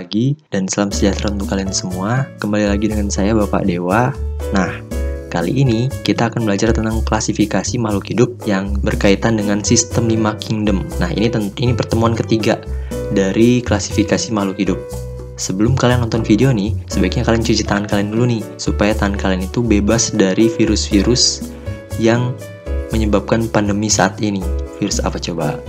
Lagi dan salam sejahtera untuk kalian semua. Kembali lagi dengan saya Bapak Dewa. Nah, kali ini kita akan belajar tentang klasifikasi makhluk hidup yang berkaitan dengan sistem 5 kingdom. Nah, ini pertemuan ketiga dari klasifikasi makhluk hidup. Sebelum kalian nonton video nih, sebaiknya kalian cuci tangan kalian dulu nih, supaya tangan kalian itu bebas dari virus-virus yang menyebabkan pandemi saat ini. Virus apa coba?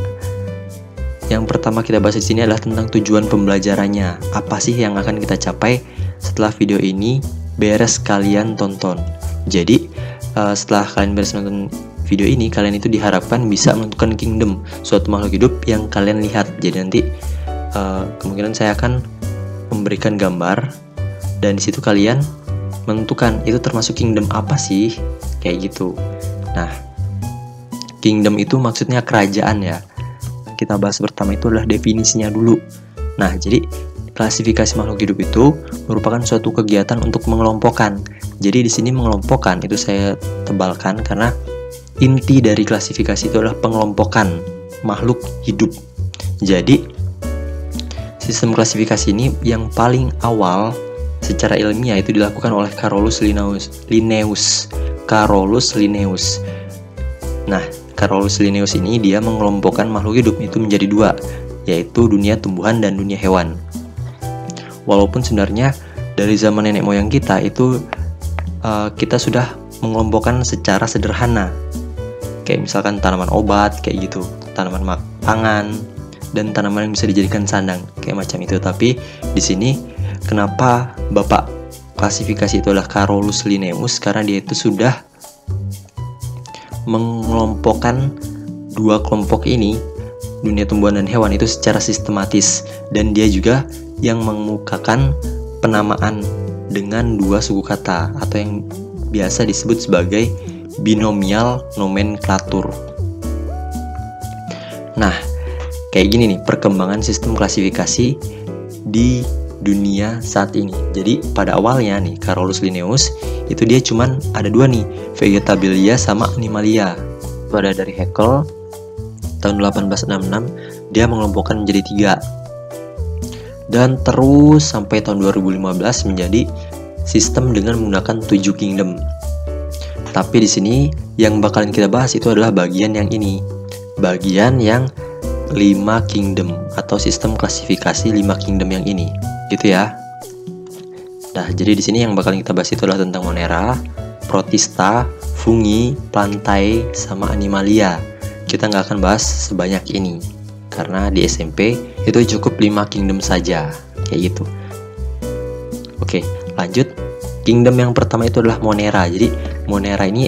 Yang pertama kita bahas di sini adalah tentang tujuan pembelajarannya. Apa sih yang akan kita capai setelah video ini beres kalian tonton? Jadi, setelah kalian beres nonton video ini, kalian itu diharapkan bisa menentukan kingdom, suatu makhluk hidup yang kalian lihat. Jadi nanti kemungkinan saya akan memberikan gambar dan di situ kalian menentukan itu termasuk kingdom apa sih, kayak gitu. Nah, kingdom itu maksudnya kerajaan ya. Kita bahas pertama itu adalah definisinya dulu. Nah, jadi klasifikasi makhluk hidup itu merupakan suatu kegiatan untuk mengelompokkan. Jadi di sini mengelompokkan itu saya tebalkan karena inti dari klasifikasi itu adalah pengelompokan makhluk hidup. Jadi sistem klasifikasi ini yang paling awal secara ilmiah itu dilakukan oleh Carolus Linnaeus. Nah, Carolus Linnaeus ini dia mengelompokkan makhluk hidup itu menjadi dua, yaitu dunia tumbuhan dan dunia hewan. Walaupun sebenarnya dari zaman nenek moyang kita itu kita sudah mengelompokkan secara sederhana, kayak misalkan tanaman obat kayak gitu, tanaman pangan, dan tanaman yang bisa dijadikan sandang kayak macam itu. Tapi di sini kenapa bapak klasifikasi itu adalah Carolus Linnaeus, karena dia itu sudah mengelompokkan dua kelompok ini, dunia tumbuhan dan hewan, itu secara sistematis, dan dia juga yang mengemukakan penamaan dengan dua suku kata atau yang biasa disebut sebagai binomial nomenklatur. Nah, kayak gini nih perkembangan sistem klasifikasi di dunia saat ini. Jadi pada awalnya nih Carolus Linnaeus itu dia cuman ada dua nih, Vegetabilia sama Animalia. Itu ada dari Haeckel tahun 1866, dia mengelompokkan menjadi 3. Dan terus sampai tahun 2015 menjadi sistem dengan menggunakan 7 kingdom. Tapi di sini yang bakalan kita bahas itu adalah bagian yang ini. Bagian yang 5 kingdom atau sistem klasifikasi 5 kingdom yang ini. Gitu ya. Nah, jadi di sini yang bakal kita bahas itu adalah tentang Monera, Protista, Fungi, Plantae, sama Animalia. Kita nggak akan bahas sebanyak ini karena di SMP itu cukup 5 kingdom saja, kayak gitu. Oke, lanjut. Kingdom yang pertama itu adalah Monera. Jadi Monera ini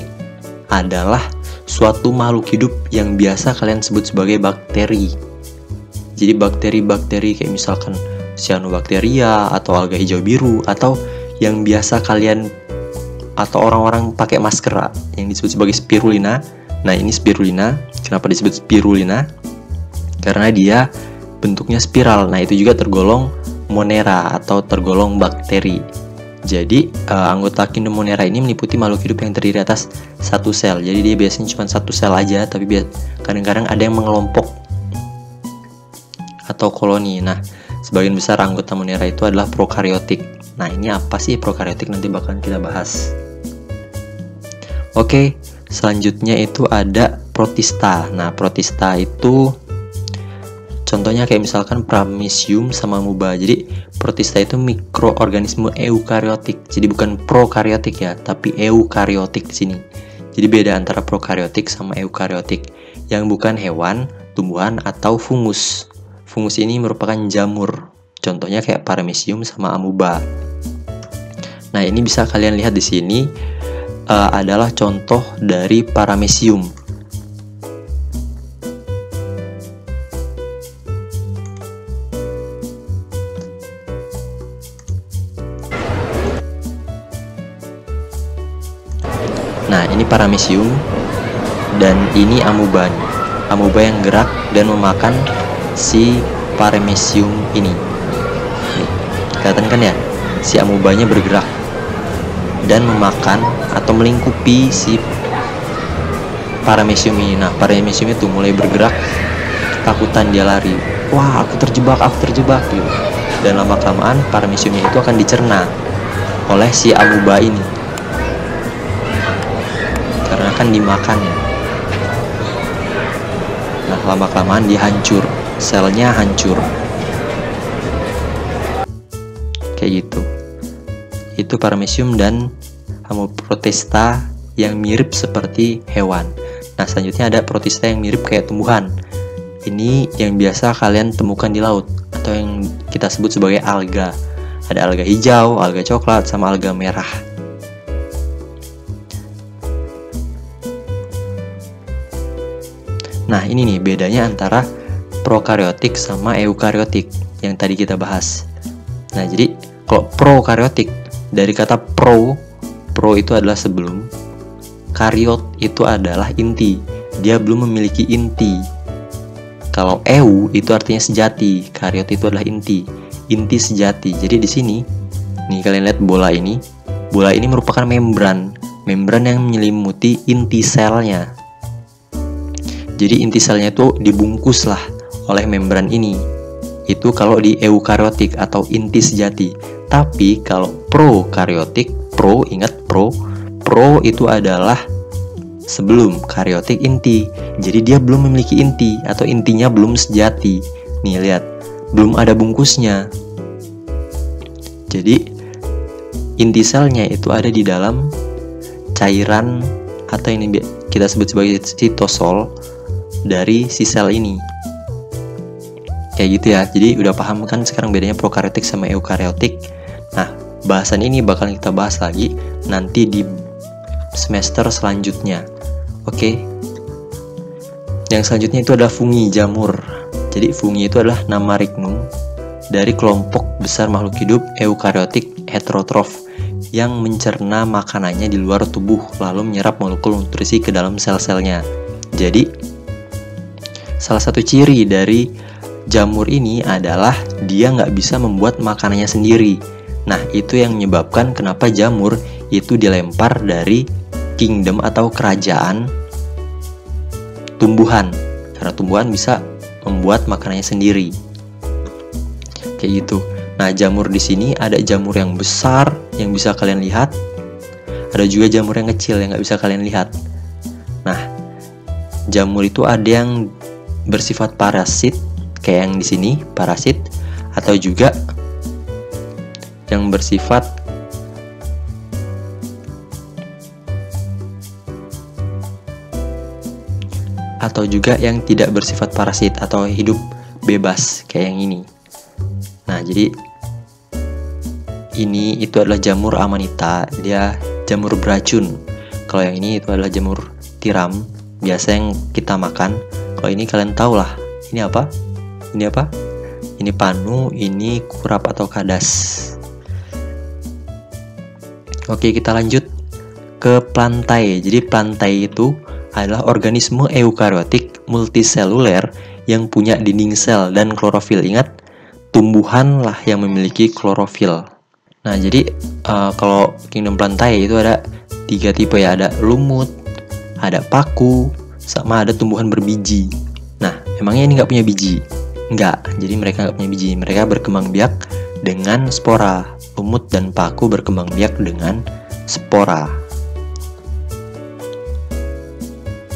adalah suatu makhluk hidup yang biasa kalian sebut sebagai bakteri. Jadi bakteri-bakteri kayak misalkan cyanobacteria atau alga hijau biru, atau yang biasa kalian atau orang-orang pakai masker yang disebut sebagai spirulina. Nah, ini spirulina. Kenapa disebut spirulina? Karena dia bentuknya spiral. Nah, itu juga tergolong Monera atau tergolong bakteri. Jadi anggota kingdom Monera ini meliputi makhluk hidup yang terdiri atas satu sel. Jadi dia biasanya cuma satu sel aja, tapi kadang-kadang ada yang mengelompok atau koloni. Nah, sebagian besar anggota Monera itu adalah prokariotik. Nah, ini apa sih prokariotik? Nanti bakalan kita bahas. Oke, selanjutnya itu ada Protista. Nah, Protista itu contohnya kayak misalkan Paramecium sama Amoeba. Jadi Protista itu mikroorganisme eukariotik. Jadi bukan prokariotik ya, tapi eukariotik di sini. Jadi beda antara prokariotik sama eukariotik, yang bukan hewan, tumbuhan atau fungus. Fungus ini merupakan jamur. Contohnya kayak Paramecium sama Amoeba. Nah, ini bisa kalian lihat di sini adalah contoh dari Paramecium. Nah, ini Paramecium dan ini Amoeba. Amoeba yang gerak dan memakan si Paramecium ini. Nih, kelihatan kan ya? Si amobanya bergerak dan memakan atau melingkupi si Paramecium ini. Nah, Paramecium itu mulai bergerak, ketakutan, dia lari. Wah, aku terjebak gitu. dan lama-kelamaan parameciumnya itu akan dicerna oleh si amuba ini, karena akan dimakan ya. Nah, lama-kelamaan dia hancur, selnya hancur. Kayak gitu. Itu paramecium dan Amoprotista yang mirip seperti hewan. Nah, selanjutnya ada Protista yang mirip kayak tumbuhan. Ini yang biasa kalian temukan di laut, atau yang kita sebut sebagai alga. Ada alga hijau, alga coklat, sama alga merah. Nah, ini nih bedanya antara prokaryotik sama eukaryotik yang tadi kita bahas. Nah, jadi kalau prokaryotik, dari kata pro itu adalah sebelum, karyot itu adalah inti, dia belum memiliki inti. Kalau eu itu artinya sejati, karyot itu adalah inti sejati. Jadi di sini, nih kalian lihat bola ini merupakan membran yang menyelimuti inti selnya. Jadi inti selnya itu dibungkus lah oleh membran ini. Itu kalau di eukaryotik atau inti sejati. Tapi kalau prokaryotik, ingat pro itu adalah sebelum, karyotik inti. Jadi dia belum memiliki inti atau intinya belum sejati. Nih lihat, belum ada bungkusnya. Jadi inti selnya itu ada di dalam cairan atau ini kita sebut sebagai sitosol dari si sel ini. Kayak gitu ya. Jadi udah paham kan sekarang bedanya prokaryotik sama eukaryotik. Nah, bahasan ini bakal kita bahas lagi nanti di semester selanjutnya. Oke. Yang selanjutnya itu adalah fungi, jamur. Jadi fungi itu adalah nama regnum dari kelompok besar makhluk hidup eukaryotik heterotrof yang mencerna makanannya di luar tubuh lalu menyerap molekul nutrisi ke dalam sel-selnya. Jadi salah satu ciri dari jamur ini adalah dia nggak bisa membuat makanannya sendiri. Nah, itu yang menyebabkan kenapa jamur itu dilempar dari kingdom atau kerajaan tumbuhan, karena tumbuhan bisa membuat makanannya sendiri. Kayak gitu. Nah, jamur di sini ada jamur yang besar yang bisa kalian lihat, ada juga jamur yang kecil yang nggak bisa kalian lihat. Nah, jamur itu ada yang bersifat parasit kayak yang di sini, parasit, atau juga yang bersifat yang tidak bersifat parasit atau hidup bebas kayak yang ini. Nah, jadi itu adalah jamur amanita, dia jamur beracun. Kalau yang ini itu adalah jamur tiram, biasa yang kita makan. Kalau ini kalian tahu lah, ini apa? Ini panu, ini kurap atau kadas. Oke, kita lanjut ke plantae. Jadi plantae itu adalah organisme eukaryotik multiseluler yang punya dinding sel dan klorofil. Ingat, tumbuhan lah yang memiliki klorofil. Nah, jadi kalau kingdom plantae itu ada 3 tipe ya, ada lumut, ada paku, sama ada tumbuhan berbiji. Nah, emangnya ini nggak punya biji? Enggak, jadi mereka nggak punya biji. Mereka berkembang biak dengan spora. Lumut dan paku berkembang biak dengan spora.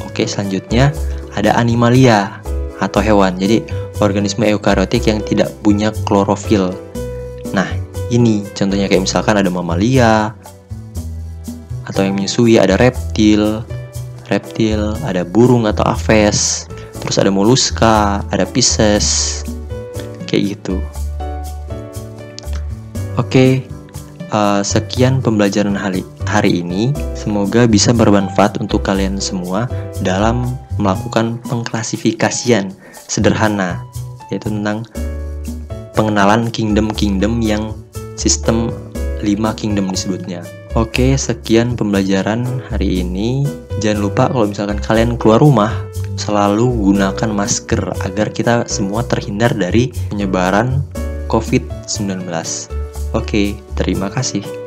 Oke, selanjutnya ada animalia atau hewan. Jadi organisme eukaryotik yang tidak punya klorofil. Nah, ini contohnya kayak misalkan ada mamalia atau yang menyusui, ada reptil, ada burung atau aves, terus ada moluska, ada pisces, kayak gitu. Oke, sekian pembelajaran hari ini. Semoga bisa bermanfaat untuk kalian semua dalam melakukan pengklasifikasian sederhana, yaitu tentang pengenalan kingdom-kingdom yang sistem 5 kingdom disebutnya. Oke, sekian pembelajaran hari ini. Jangan lupa kalau misalkan kalian keluar rumah, selalu gunakan masker agar kita semua terhindar dari penyebaran COVID-19. Oke, terima kasih.